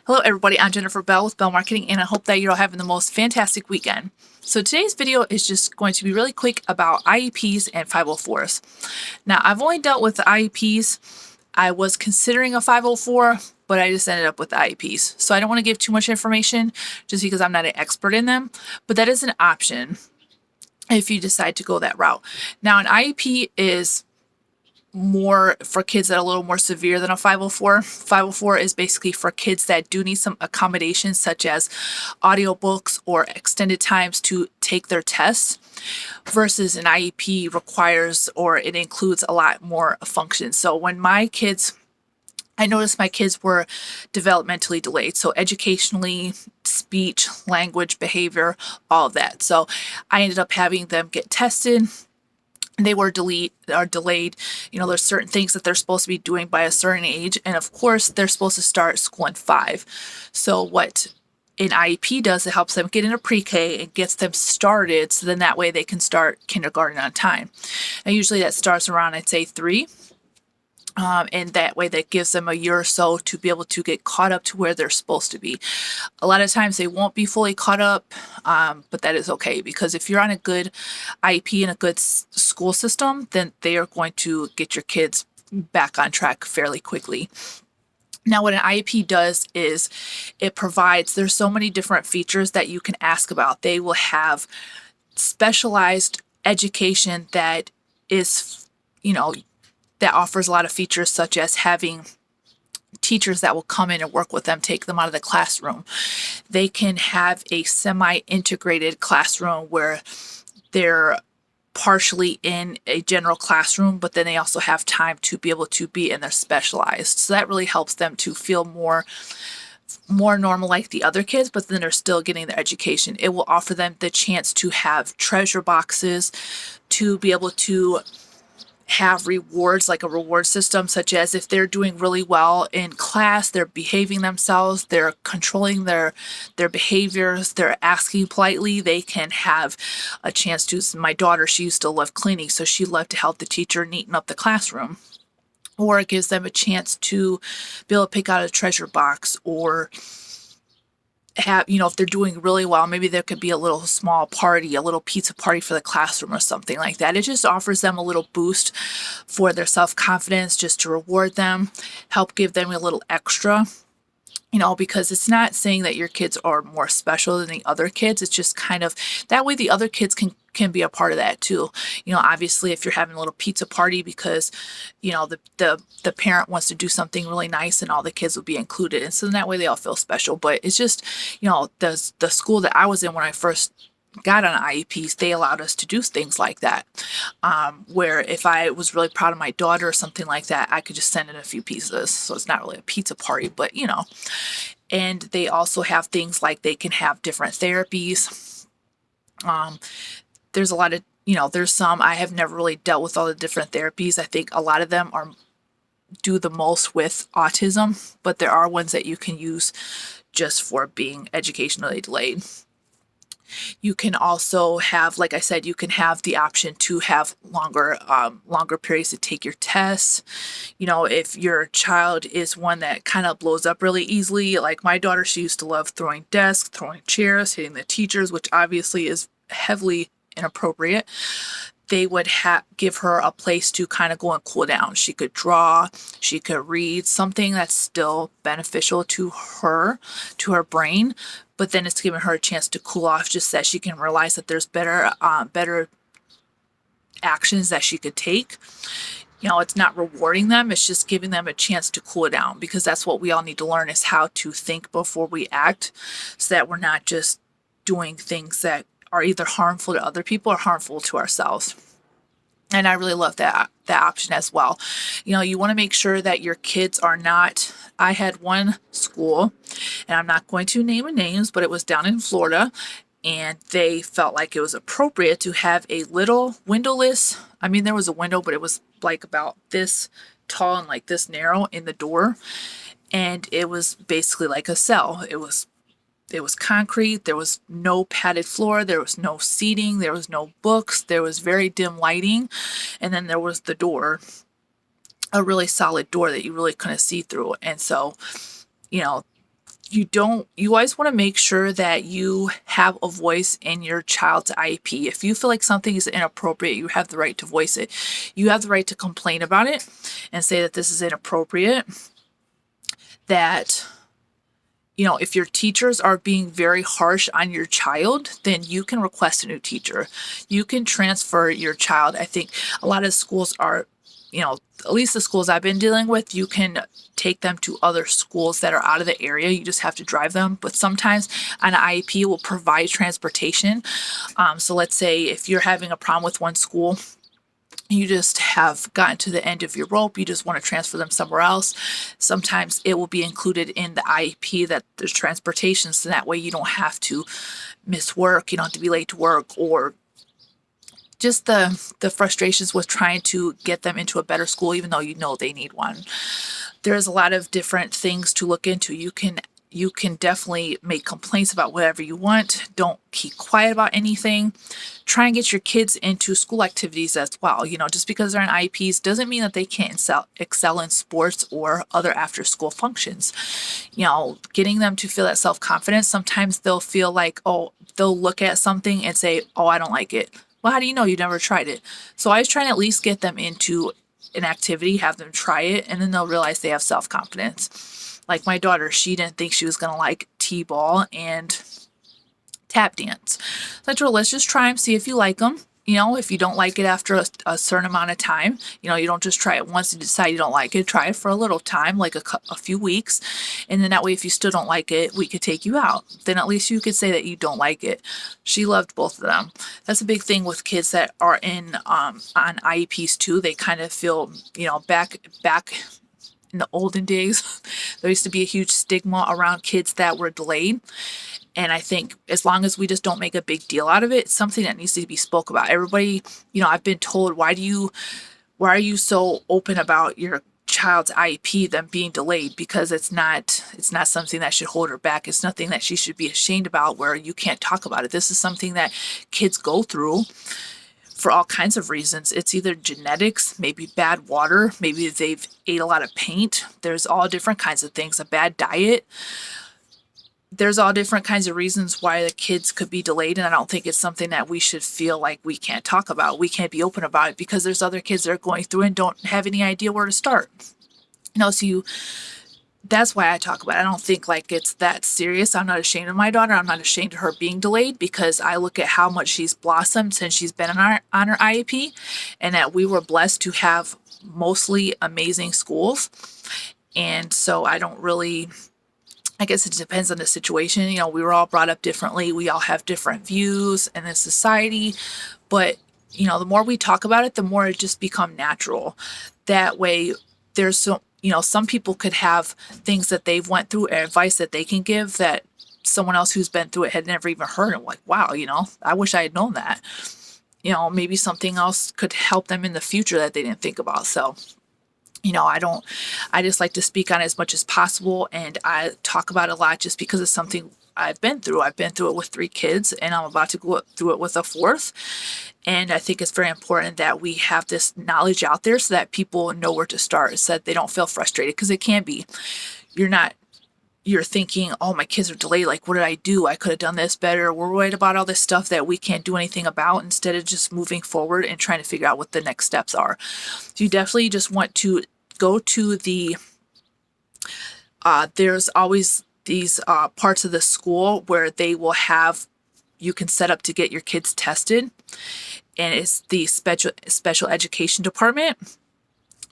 Hello everybody, I'm Jennifer Bell with Bell Marketing, and I hope that you're all having the most fantastic weekend. So today's video is just going to be really quick about IEPs and 504s. Now, I've only dealt with the IEPs. I was considering a 504, but I just ended up with the IEPs. So I don't want to give too much information just because I'm not an expert in them, but that is an option if you decide to go that route. Now, an IEP is more for kids that are a little more severe than a 504. 504 is basically for kids that do need some accommodations such as audiobooks or extended times to take their tests, versus an IEP requires or it includes a lot more functions. So when I noticed my kids were developmentally delayed, so educationally, speech, language, behavior, all of that. So I ended up having them get tested. They were delayed. There's certain things that they're supposed to be doing by a certain age, and of course they're supposed to start school in 5. So what an IEP does, it helps them get into pre-K and gets them started, so then that way they can start kindergarten on time. And usually that starts around, I'd say, 3. And that way that gives them a year or so to be able to get caught up to where they're supposed to be. A lot of times they won't be fully caught up, but that is okay, because if you're on a good IEP and a good school system, then they are going to get your kids back on track fairly quickly. Now, what an IEP does is there's so many different features that you can ask about. They will have specialized education that is, that offers a lot of features, such as having teachers that will come in and work with them, take them out of the classroom. They can have a semi-integrated classroom where they're partially in a general classroom, but then they also have time to be able to be in their specialized. So that really helps them to feel more normal like the other kids, but then they're still getting their education. It will offer them the chance to have treasure boxes, to be able to have rewards, like a reward system, such as if they're doing really well in class, they're behaving themselves, they're controlling their behaviors, they're asking politely, they can have a chance to. My daughter, she used to love cleaning, so she loved to help the teacher neaten up the classroom. Or it gives them a chance to be able to pick out a treasure box, or have, if they're doing really well, maybe there could be a little small party, a little pizza party for the classroom or something like that. It just offers them a little boost for their self-confidence, just to reward them, help give them a little extra, because it's not saying that your kids are more special than the other kids. It's just kind of that way the other kids can be a part of that too. Obviously, if you're having a little pizza party because, the parent wants to do something really nice, and all the kids will be included. And so that way they all feel special. But it's just, the school that I was in when I first got on IEPs, they allowed us to do things like that, where if I was really proud of my daughter or something like that, I could just send in a few pizzas. So it's not really a pizza party, but and they also have things like they can have different therapies. There's a lot of, there's some, I have never really dealt with all the different therapies. I think a lot of them do the most with autism, but there are ones that you can use just for being educationally delayed. You can also have, like I said, you can have the option to have longer periods to take your tests. If your child is one that kind of blows up really easily, like my daughter, she used to love throwing desks, throwing chairs, hitting the teachers, which obviously is heavily inappropriate. They would give her a place to kind of go and cool down. She could draw, she could read, something that's still beneficial to her brain, but then it's giving her a chance to cool off, just that she can realize that there's better actions that she could take. It's not rewarding them, it's just giving them a chance to cool down, because that's what we all need to learn, is how to think before we act, so that we're not just doing things that are either harmful to other people or harmful to ourselves. And I really love that option as well. You want to make sure that your kids are not. I had one school, and I'm not going to name names, but it was down in Florida, and they felt like it was appropriate to have a little windowless. I mean, there was a window, but it was like about this tall and like this narrow in the door, and it was basically like a cell. It was concrete, there was no padded floor, there was no seating, there was no books, there was very dim lighting, and then there was the door, a really solid door that you really couldn't see through. And so, you always want to make sure that you have a voice in your child's IEP. If you feel like something is inappropriate, you have the right to voice it. You have the right to complain about it and say that this is inappropriate. That, if your teachers are being very harsh on your child, then you can request a new teacher. You can transfer your child. I think a lot of schools are, at least the schools I've been dealing with, you can take them to other schools that are out of the area. You just have to drive them. But sometimes an IEP will provide transportation. So let's say if you're having a problem with one school, you just have gotten to the end of your rope, you just want to transfer them somewhere else. Sometimes it will be included in the IEP that there's transportation, so that way you don't have to miss work, you don't have to be late to work, or just the frustrations with trying to get them into a better school, even though they need one. There's a lot of different things to look into. You can definitely make complaints about whatever you want. Don't keep quiet about anything. Try and get your kids into school activities as well. Just because they're in IEPs doesn't mean that they can't excel in sports or other after school functions. Getting them to feel that self-confidence. Sometimes they'll feel like, they'll look at something and say, I don't like it. Well, how do you know? You never tried it. So I was trying to at least get them into an activity, have them try it, and then they'll realize they have self-confidence. Like my daughter, she didn't think she was going to like t-ball and tap dance. So I told her, let's just try them, see if you like them. If you don't like it after a certain amount of time, you don't just try it once and decide you don't like it. Try it for a little time, like a few weeks. And then that way, if you still don't like it, we could take you out. Then at least you could say that you don't like it. She loved both of them. That's a big thing with kids that are on IEPs too. They kind of feel, back in the olden days, there used to be a huge stigma around kids that were delayed. And I think as long as we just don't make a big deal out of it, it's something that needs to be spoke about. Everybody, I've been told, why are you so open about your child's IEP, them being delayed? Because it's not something that should hold her back. It's nothing that she should be ashamed about where you can't talk about it. This is something that kids go through for all kinds of reasons. It's either genetics, maybe bad water, maybe they've ate a lot of paint. There's all different kinds of things, a bad diet. There's all different kinds of reasons why the kids could be delayed, and I don't think it's something that we should feel like we can't talk about. We can't be open about it because there's other kids that are going through and don't have any idea where to start. So that's why I talk about it. I don't think like it's that serious. I'm not ashamed of my daughter. I'm not ashamed of her being delayed because I look at how much she's blossomed since she's been on her IEP, and that we were blessed to have mostly amazing schools. And so I don't really, I guess it depends on the situation. We were all brought up differently. We all have different views in this society. But, the more we talk about it, the more it just become natural. That way, there's some people could have things that they've went through and advice that they can give that someone else who's been through it had never even heard. And like, wow, I wish I had known that. Maybe something else could help them in the future that they didn't think about. So, I just like to speak on it as much as possible, and I talk about it a lot just because it's something I've been through. I've been through it with 3 kids, and I'm about to go through it with a 4th. And I think it's very important that we have this knowledge out there so that people know where to start, so that they don't feel frustrated, because it can be. You're thinking, oh, my kids are delayed. Like, what did I do? I could have done this better. We're worried about all this stuff that we can't do anything about, instead of just moving forward and trying to figure out what the next steps are. So you definitely just want to go to there's always these parts of the school where they will have, you can set up to get your kids tested. And it's the special education department.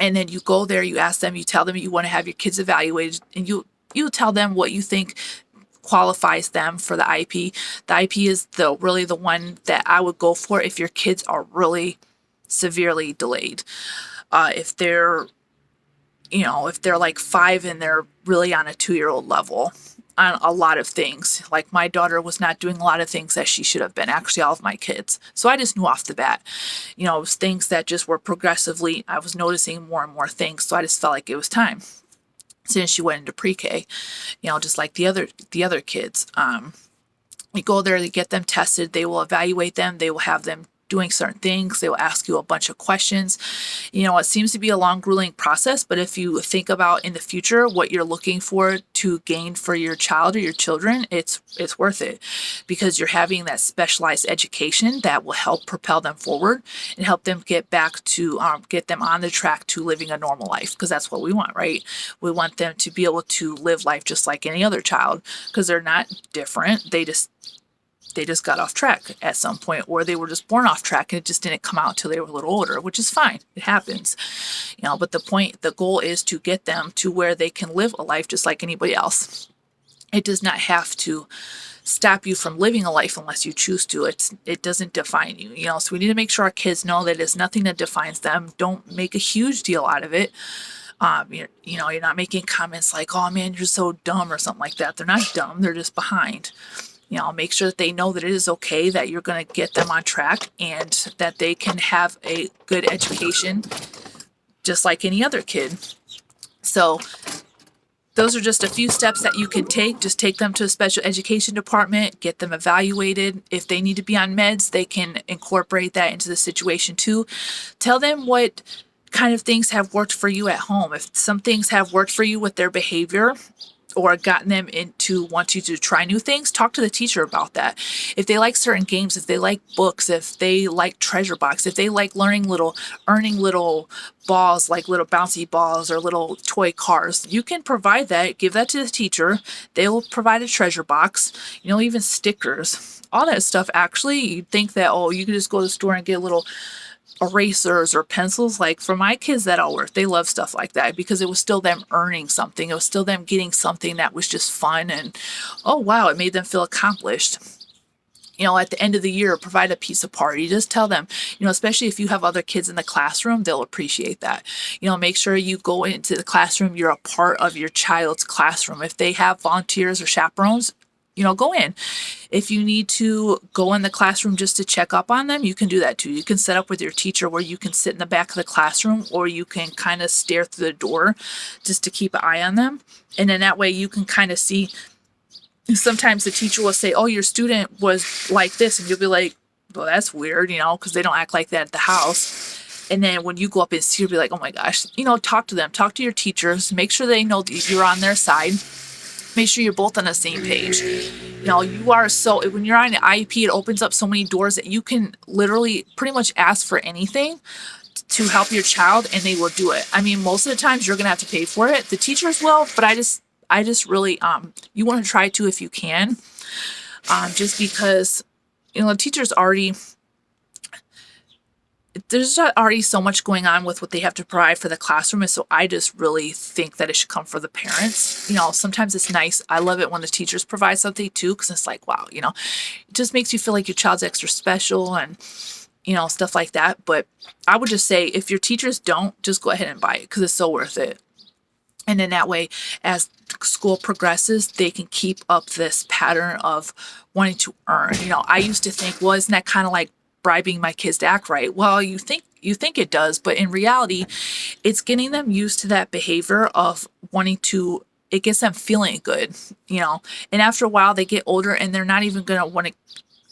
And then you go there, you ask them, you tell them you want to have your kids evaluated, and you tell them what you think qualifies them for the IEP. The IEP is really the one that I would go for if your kids are really severely delayed. If they're like 5 and they're really on a 2-year-old level on a lot of things. Like my daughter was not doing a lot of things that she should have been, actually all of my kids. So I just knew off the bat, it was things that just were progressively, I was noticing more and more things. So I just felt like it was time. Since she went into pre-K, just like the other kids. You go there to get them tested. They will evaluate them. They will have them doing certain things. They will ask you a bunch of questions. It seems to be a long, grueling process, but if you think about in the future what you're looking for to gain for your child or your children, it's worth it, because you're having that specialized education that will help propel them forward and help them get back to get them on the track to living a normal life, because that's what we want, right? We want them to be able to live life just like any other child, because they're not different. They just got off track at some point, or they were just born off track and it just didn't come out till they were a little older, which is fine. It happens. But the goal is to get them to where they can live a life just like anybody else. It does not have to stop you from living a life unless you choose to. It doesn't define you. So we need to make sure our kids know that it's nothing that defines them. Don't make a huge deal out of it. You're not making comments like, "Oh man, you're so dumb," or something like that. They're not dumb. They're just behind. Make sure that they know that it is okay, that you're going to get them on track, and that they can have a good education just like any other kid. So those are just a few steps that you can take. Just take them to a special education department, get them evaluated. If they need to be on meds, they can incorporate that into the situation too. Tell them what kind of things have worked for you at home. If some things have worked for you with their behavior, or gotten them into want you to try new things, talk to the teacher about that. If they like certain games, if they like books, if they like treasure box, if they like earning little balls, like little bouncy balls or little toy cars, you can provide that. Give that to the teacher. They will provide a treasure box, even stickers, all that stuff. Actually, you'd think that, oh, you can just go to the store and get little erasers or pencils. Like for my kids, that all worked. They love stuff like that because it was still them earning something. It was still them getting something that was just fun, and oh wow, it made them feel accomplished. At the end of the year, provide a pizza party. Just tell them, especially if you have other kids in the classroom, they'll appreciate that. Make sure you go into the classroom, you're a part of your child's classroom. If they have volunteers or chaperones, go in. If you need to go in the classroom just to check up on them, you can do that too. You can set up with your teacher where you can sit in the back of the classroom, or you can kind of stare through the door just to keep an eye on them. And then that way you can kind of see. Sometimes the teacher will say, "Oh, your student was like this," and you'll be like, "Well, that's weird," because they don't act like that at the house. And then when you go up and see, you'll be like, "Oh my gosh," talk to them, talk to your teachers, make sure they know that you're on their side. Make sure you're both on the same page. You are when you're on an IEP, it opens up so many doors that you can literally pretty much ask for anything to help your child, and they will do it. I mean, most of the times you're going to have to pay for it. The teachers will, but I just really, you want to try to if you can, just because, the teachers there's already so much going on with what they have to provide for the classroom. And so I just really think that it should come for the parents. Sometimes it's nice. I love it when the teachers provide something too, because it's like, wow, it just makes you feel like your child's extra special and, stuff like that. But I would just say, if your teachers don't, just go ahead and buy it, because it's so worth it. And then that way, as school progresses, they can keep up this pattern of wanting to earn. I used to think, well, isn't that kind of like bribing my kids to act right? Well, you think it does, but in reality, it's getting them used to that behavior of wanting to. It gets them feeling good, And after a while, they get older and they're not even going to want to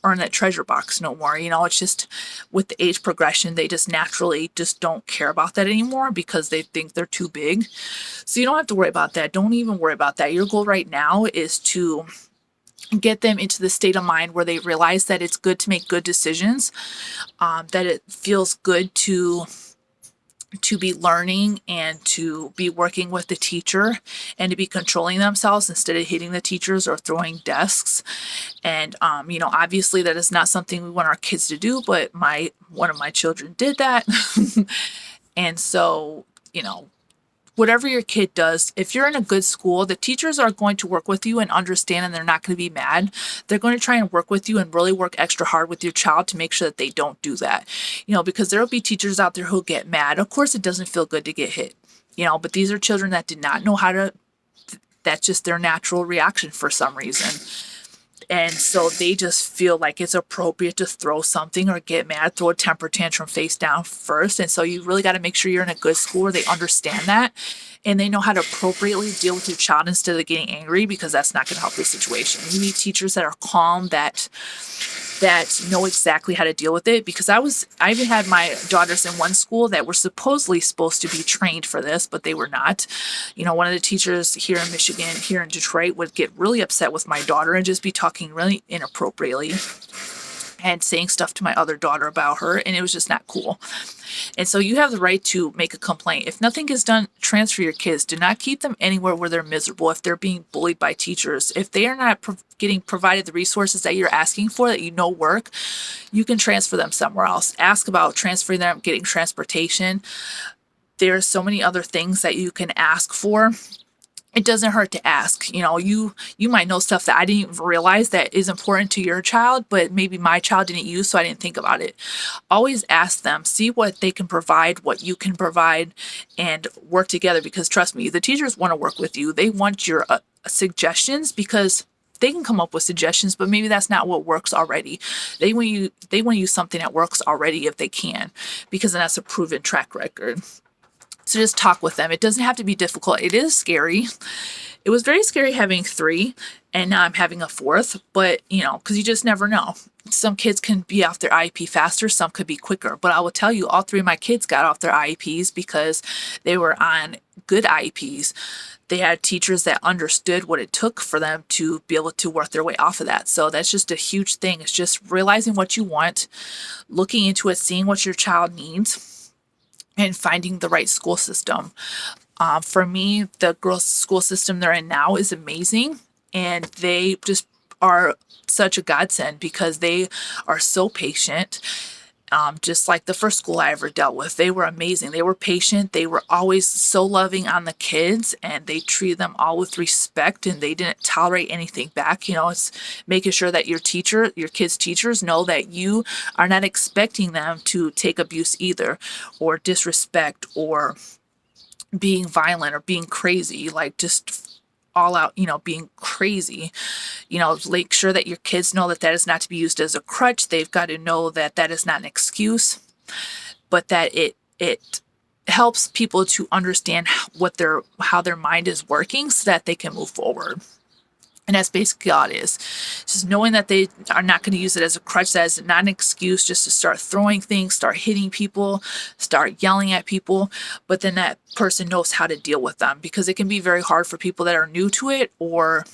earn that treasure box no more. It's just with the age progression, they just naturally just don't care about that anymore because they think they're too big. So you don't have to worry about that. Don't even worry about that. Your goal right now is to get them into the state of mind where they realize that it's good to make good decisions, that it feels good to be learning and to be working with the teacher and to be controlling themselves instead of hitting the teachers or throwing desks. And, obviously that is not something we want our kids to do, but one of my children did that. And so, whatever your kid does, if you're in a good school, the teachers are going to work with you and understand, and they're not going to be mad. They're going to try and work with you and really work extra hard with your child to make sure that they don't do that. Because there will be teachers out there who get mad. Of course, it doesn't feel good to get hit, but these are children that did not know how to, that's just their natural reaction for some reason. And so they just feel like it's appropriate to throw something or get mad, throw a temper tantrum face down first. And so you really got to make sure you're in a good school where they understand that and they know how to appropriately deal with your child instead of getting angry, because that's not going to help the situation. You need teachers that are calm, that that know exactly how to deal with it, because I even had my daughters in one school that were supposed to be trained for this, but they were not. One of the teachers here in Michigan, here in Detroit, would get really upset with my daughter and just be talking really inappropriately and saying stuff to my other daughter about her, and it was just not cool. And so you have the right to make a complaint. If nothing is done, transfer your kids. Do not keep them anywhere where they're miserable. If they're being bullied by teachers, if they are not getting provided the resources that you're asking for, that work, you can transfer them somewhere else. Ask about transferring them, getting transportation. There's so many other things that you can ask for. It doesn't hurt to ask. You might know stuff that I didn't even realize that is important to your child, but maybe my child didn't use, so I didn't think about it. Always ask them, see what they can provide, what you can provide, and work together, because trust me, the teachers want to work with you. They want your suggestions, because they can come up with suggestions, but maybe that's not what works already. They want to use something that works already if they can, because then that's a proven track record. So just talk with them. It doesn't have to be difficult. It is scary. It was very scary having 3, and now I'm having a 4th, but because you just never know. Some kids can be off their IEP faster, some could be quicker, but I will tell you, all 3 of my kids got off their IEPs because they were on good IEPs. They had teachers that understood what it took for them to be able to work their way off of that. So that's just a huge thing. It's just realizing what you want, looking into it, seeing what your child needs, and finding the right school system. For me, the girls' school system they're in now is amazing, and they just are such a godsend because they are so patient. Just like the first school I ever dealt with, they were amazing. They were patient. They were always so loving on the kids, and they treated them all with respect, and they didn't tolerate anything back. It's making sure that your kids' teachers know that you are not expecting them to take abuse either, or disrespect, or being violent, or being crazy, like just all out, being crazy. Make sure that your kids know that that is not to be used as a crutch. They've got to know that that is not an excuse, but that it helps people to understand how their mind is working, so that they can move forward. And that's basically all it is. Just knowing that they are not going to use it as a crutch, that is not an excuse just to start throwing things, start hitting people, start yelling at people. But then that person knows how to deal with them, because it can be very hard for people that are new to it or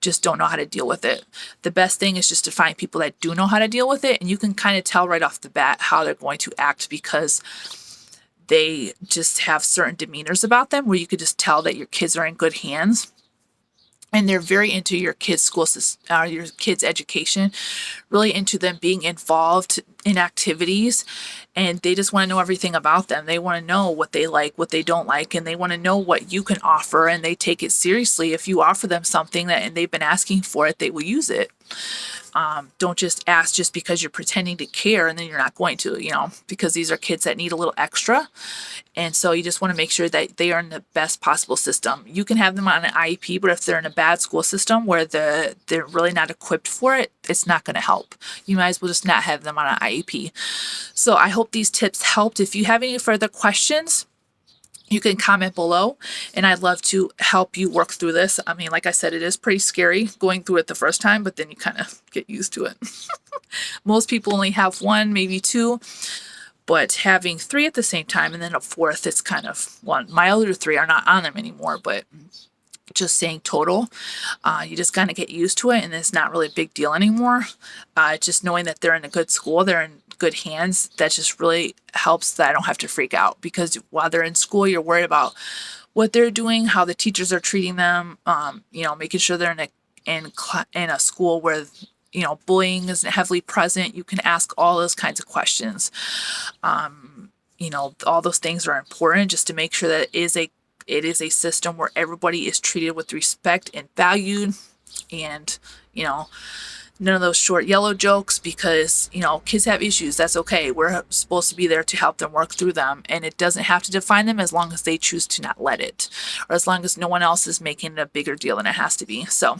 just don't know how to deal with it. The best thing is just to find people that do know how to deal with it, and you can kind of tell right off the bat how they're going to act, because they just have certain demeanors about them where you could just tell that your kids are in good hands. And they're very into your kids' school system, your kids' education, really into them being involved in activities, and they just want to know everything about them. They want to know what they like, what they don't like, and they want to know what you can offer, and they take it seriously. If you offer them something and they've been asking for it, they will use it. Don't just ask just because you're pretending to care and then you're not going to, because these are kids that need a little extra. And so you just want to make sure that they are in the best possible system. You can have them on an IEP, but if they're in a bad school system where they're really not equipped for it, it's not going to help. You might as well just not have them on an IEP. So I hope these tips helped. If you have any further questions, you can comment below, and I'd love to help you work through this. I mean, like I said, it is pretty scary going through it the first time, but then you kind of get used to it. Most people only have 1, maybe 2, but having 3 at the same time and then a 4th, it's kind of one. My other 3 are not on them anymore, but just saying total, you just kind of get used to it, and it's not really a big deal anymore. Just knowing that they're in a good school, they're in good hands, that just really helps that I don't have to freak out, because while they're in school, you're worried about what they're doing, how the teachers are treating them, making sure they're in a school where bullying isn't heavily present. You can ask all those kinds of questions. All those things are important, just to make sure that it is a system where everybody is treated with respect and valued, and none of those short yellow jokes, because kids have issues. That's okay. We're supposed to be there to help them work through them, and it doesn't have to define them as long as they choose to not let it, or as long as no one else is making it a bigger deal than it has to be. So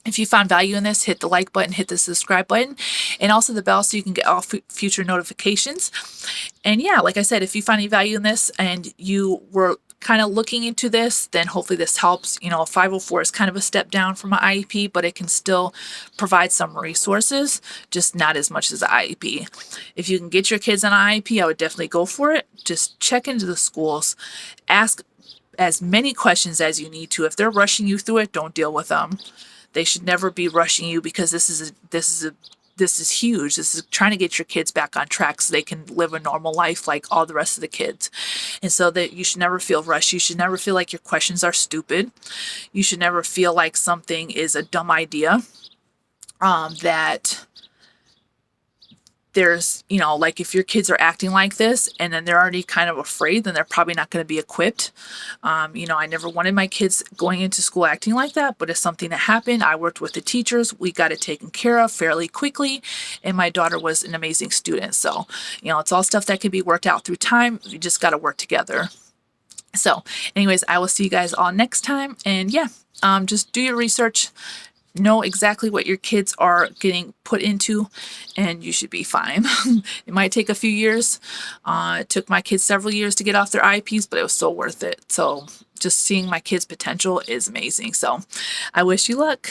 if you found value in this, hit the like button, hit the subscribe button, and also the bell so you can get all future notifications. And yeah, like I said, if you find any value in this and you were kind of looking into this, then hopefully this helps. You know, a 504 is kind of a step down from an IEP, but it can still provide some resources, just not as much as the IEP. If you can get your kids on IEP, I would definitely go for it. Just check into the schools, ask as many questions as you need to. If they're rushing you through it, don't deal with them. They should never be rushing you, because this is huge. This is trying to get your kids back on track so they can live a normal life like all the rest of the kids. And so that you should never feel rushed. You should never feel like your questions are stupid. You should never feel like something is a dumb idea. That there's, you know, like if your kids are acting like this and then they're already kind of afraid, then they're probably not going to be equipped. You know, I never wanted my kids going into school acting like that, but it's something that happened. I worked with the teachers. We got it taken care of fairly quickly. And my daughter was an amazing student. So, you know, it's all stuff that can be worked out through time. You just got to work together. So anyways, I will see you guys all next time. And yeah, just do your research. Know exactly what your kids are getting put into, and you should be fine. It might take a few years. It took my kids several years to get off their IEPs, but it was so worth it. So just seeing my kids' potential is amazing. So I wish you luck.